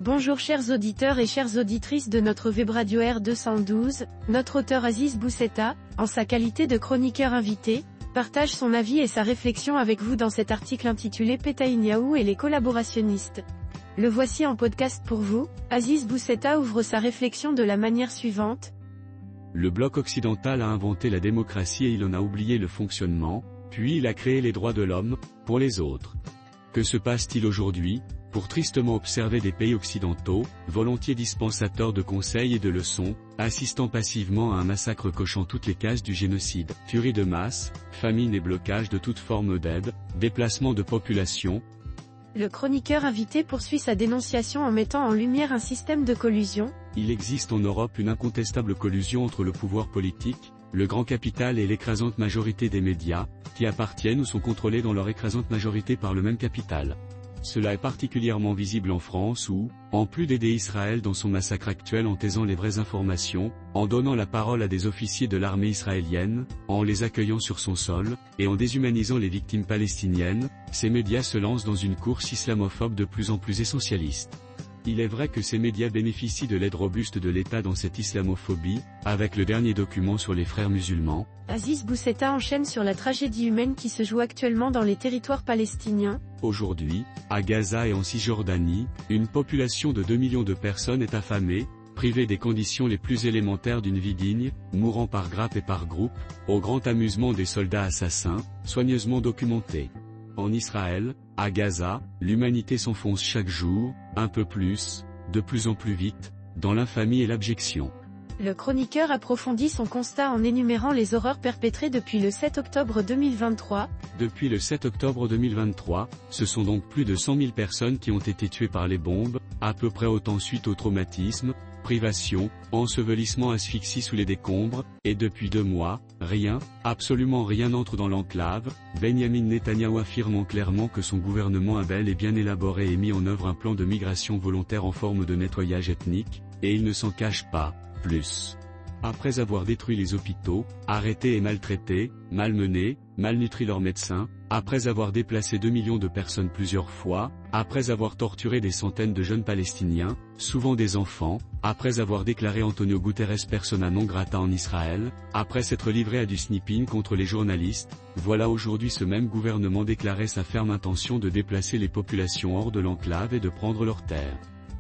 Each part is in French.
Bonjour chers auditeurs et chères auditrices de notre web radio R212, notre auteur Aziz Bousseta, en sa qualité de chroniqueur invité, partage son avis et sa réflexion avec vous dans cet article intitulé Netanyahou et les collaborationnistes. Le voici en podcast pour vous. Aziz Bousseta ouvre sa réflexion de la manière suivante. Le bloc occidental a inventé la démocratie et il en a oublié le fonctionnement, puis il a créé les droits de l'homme, pour les autres. Que se passe-t-il aujourd'hui, pour tristement observer des pays occidentaux, volontiers dispensateurs de conseils et de leçons, assistant passivement à un massacre cochant toutes les cases du génocide, tuerie de masse, famine et blocage de toute forme d'aide, déplacement de population. Le chroniqueur invité poursuit sa dénonciation en mettant en lumière un système de collusion. Il existe en Europe une incontestable collusion entre le pouvoir politique, le grand capital et l'écrasante majorité des médias, qui appartiennent ou sont contrôlés dans leur écrasante majorité par le même capital. Cela est particulièrement visible en France où, en plus d'aider Israël dans son massacre actuel en taisant les vraies informations, en donnant la parole à des officiers de l'armée israélienne, en les accueillant sur son sol, et en déshumanisant les victimes palestiniennes, ces médias se lancent dans une course islamophobe de plus en plus essentialiste. Il est vrai que ces médias bénéficient de l'aide robuste de l'État dans cette islamophobie, avec le dernier document sur les frères musulmans. Aziz Bousseta enchaîne sur la tragédie humaine qui se joue actuellement dans les territoires palestiniens. Aujourd'hui, à Gaza et en Cisjordanie, une population de 2 millions de personnes est affamée, privée des conditions les plus élémentaires d'une vie digne, mourant par grappes et par groupes, au grand amusement des soldats assassins, soigneusement documentés. En Israël, à Gaza, l'humanité s'enfonce chaque jour, un peu plus, de plus en plus vite, dans l'infamie et l'abjection. Le chroniqueur approfondit son constat en énumérant les horreurs perpétrées depuis le 7 octobre 2023. Depuis le 7 octobre 2023, ce sont donc plus de 100 000 personnes qui ont été tuées par les bombes, à peu près autant suite au traumatisme, privation, ensevelissement, asphyxie sous les décombres, et depuis 2 mois, rien, absolument rien n'entre dans l'enclave. Benyamin Netanyahou affirmant clairement que son gouvernement a bel et bien élaboré et mis en œuvre un plan de migration volontaire en forme de nettoyage ethnique, et il ne s'en cache pas, plus. Après avoir détruit les hôpitaux, arrêté et maltraité, malmené, malnutri leurs médecins, après avoir déplacé 2 millions de personnes plusieurs fois, après avoir torturé des centaines de jeunes Palestiniens, souvent des enfants, après avoir déclaré Antonio Guterres persona non grata en Israël, après s'être livré à du sniping contre les journalistes, voilà aujourd'hui ce même gouvernement déclarer sa ferme intention de déplacer les populations hors de l'enclave et de prendre leurs terres.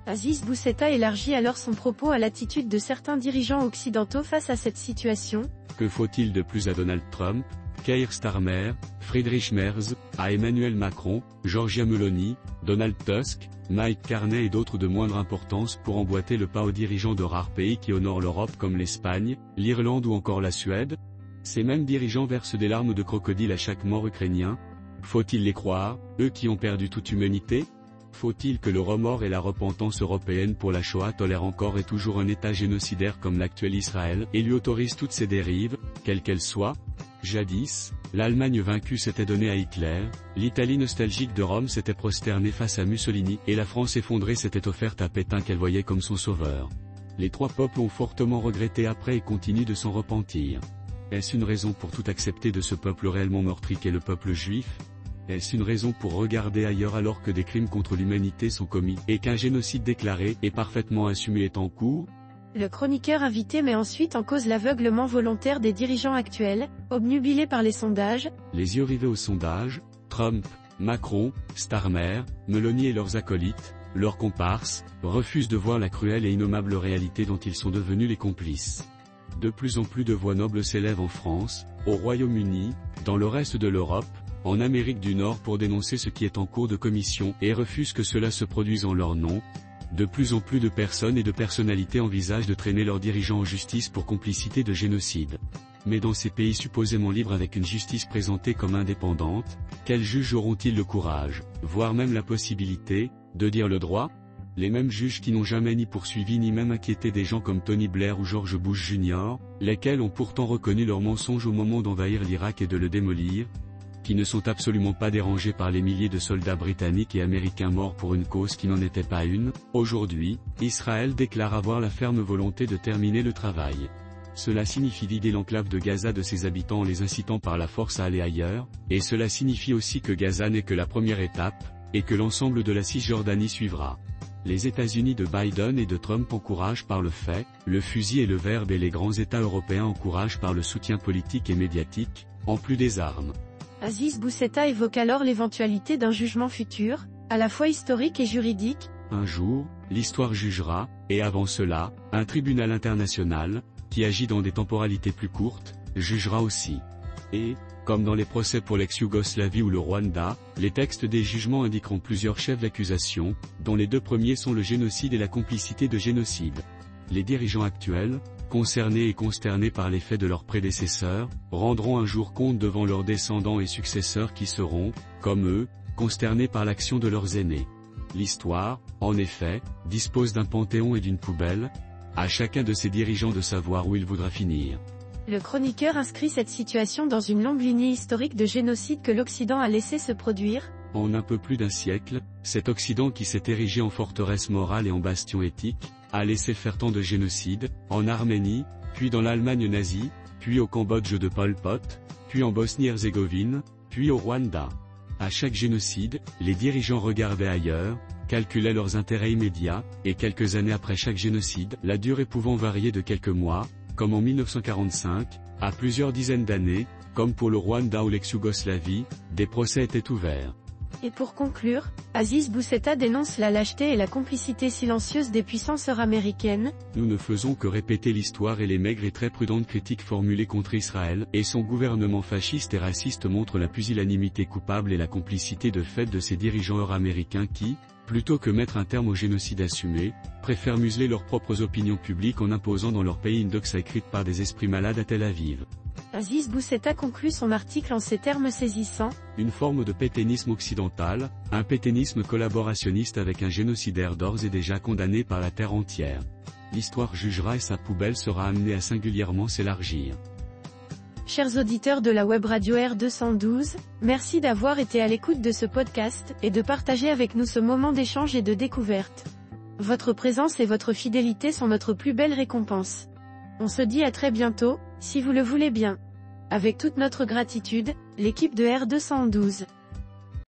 Aziz Bousseta élargit alors son propos à l'attitude de certains dirigeants occidentaux face à cette situation. Que faut-il de plus à Donald Trump, Keir Starmer, Friedrich Merz, à Emmanuel Macron, Giorgia Meloni, Donald Tusk, Mike Carney et d'autres de moindre importance pour emboîter le pas aux dirigeants de rares pays qui honorent l'Europe comme l'Espagne, l'Irlande ou encore la Suède? Ces mêmes dirigeants versent des larmes de crocodile à chaque mort ukrainien. Faut-il les croire, eux qui ont perdu toute humanité? Faut-il que le remords et la repentance européenne pour la Shoah tolèrent encore et toujours un État génocidaire comme l'actuel Israël et lui autorise toutes ses dérives, quelles qu'elles soient? Jadis, l'Allemagne vaincue s'était donnée à Hitler, l'Italie nostalgique de Rome s'était prosternée face à Mussolini et la France effondrée s'était offerte à Pétain qu'elle voyait comme son sauveur. Les 3 peuples ont fortement regretté après et continuent de s'en repentir. Est-ce une raison pour tout accepter de ce peuple réellement meurtri qu'est le peuple juif? Est-ce une raison pour regarder ailleurs alors que des crimes contre l'humanité sont commis et qu'un génocide déclaré et parfaitement assumé est en cours? Le chroniqueur invité met ensuite en cause l'aveuglement volontaire des dirigeants actuels, obnubilés par les sondages. Les yeux rivés aux sondages, Trump, Macron, Starmer, Meloni et leurs acolytes, leurs comparses, refusent de voir la cruelle et innommable réalité dont ils sont devenus les complices. De plus en plus de voix nobles s'élèvent en France, au Royaume-Uni, dans le reste de l'Europe, en Amérique du Nord pour dénoncer ce qui est en cours de commission et refusent que cela se produise en leur nom. De plus en plus de personnes et de personnalités envisagent de traîner leurs dirigeants en justice pour complicité de génocide. Mais dans ces pays supposément libres avec une justice présentée comme indépendante, quels juges auront-ils le courage, voire même la possibilité, de dire le droit? Les mêmes juges qui n'ont jamais ni poursuivi ni même inquiété des gens comme Tony Blair ou George Bush Jr., lesquels ont pourtant reconnu leurs mensonges au moment d'envahir l'Irak et de le démolir, qui ne sont absolument pas dérangés par les milliers de soldats britanniques et américains morts pour une cause qui n'en était pas une. Aujourd'hui, Israël déclare avoir la ferme volonté de terminer le travail. Cela signifie vider l'enclave de Gaza de ses habitants en les incitant par la force à aller ailleurs, et cela signifie aussi que Gaza n'est que la première étape, et que l'ensemble de la Cisjordanie suivra. Les États-Unis de Biden et de Trump encouragent par le fait, le fusil et le verbe et les grands États européens encouragent par le soutien politique et médiatique, en plus des armes. Aziz Boussetta évoque alors l'éventualité d'un jugement futur, à la fois historique et juridique. Un jour, l'histoire jugera, et avant cela, un tribunal international, qui agit dans des temporalités plus courtes, jugera aussi. Et, comme dans les procès pour l'ex-Yougoslavie ou le Rwanda, les textes des jugements indiqueront plusieurs chefs d'accusation, dont les deux premiers sont le génocide et la complicité de génocide. Les dirigeants actuels, concernés et consternés par les faits de leurs prédécesseurs, rendront un jour compte devant leurs descendants et successeurs qui seront, comme eux, consternés par l'action de leurs aînés. L'histoire, en effet, dispose d'un panthéon et d'une poubelle, à chacun de ses dirigeants de savoir où il voudra finir. Le chroniqueur inscrit cette situation dans une longue lignée historique de génocide que l'Occident a laissé se produire. En un peu plus d'un siècle, cet Occident qui s'est érigé en forteresse morale et en bastion éthique, a laissé faire tant de génocides, en Arménie, puis dans l'Allemagne nazie, puis au Cambodge de Pol Pot, puis en Bosnie-Herzégovine, puis au Rwanda. À chaque génocide, les dirigeants regardaient ailleurs, calculaient leurs intérêts immédiats, et quelques années après chaque génocide, la durée pouvant varier de quelques mois, comme en 1945, à plusieurs dizaines d'années, comme pour le Rwanda ou l'ex-Yougoslavie, des procès étaient ouverts. Et pour conclure, Aziz Boussetta dénonce la lâcheté et la complicité silencieuse des puissances américaines. Nous ne faisons que répéter l'histoire et les maigres et très prudentes critiques formulées contre Israël, et son gouvernement fasciste et raciste montrent la pusillanimité coupable et la complicité de fait de ces dirigeants américains qui, plutôt que mettre un terme au génocide assumé, préfèrent museler leurs propres opinions publiques en imposant dans leur pays une doxa écrite par des esprits malades à Tel Aviv. Aziz Boussetta conclut son article en ces termes saisissants. Une forme de pétainisme occidental, un pétainisme collaborationniste avec un génocidaire d'ores et déjà condamné par la terre entière. L'histoire jugera et sa poubelle sera amenée à singulièrement s'élargir. Chers auditeurs de la web radio R212, merci d'avoir été à l'écoute de ce podcast, et de partager avec nous ce moment d'échange et de découverte. Votre présence et votre fidélité sont notre plus belle récompense. On se dit à très bientôt, si vous le voulez bien. Avec toute notre gratitude, l'équipe de R212.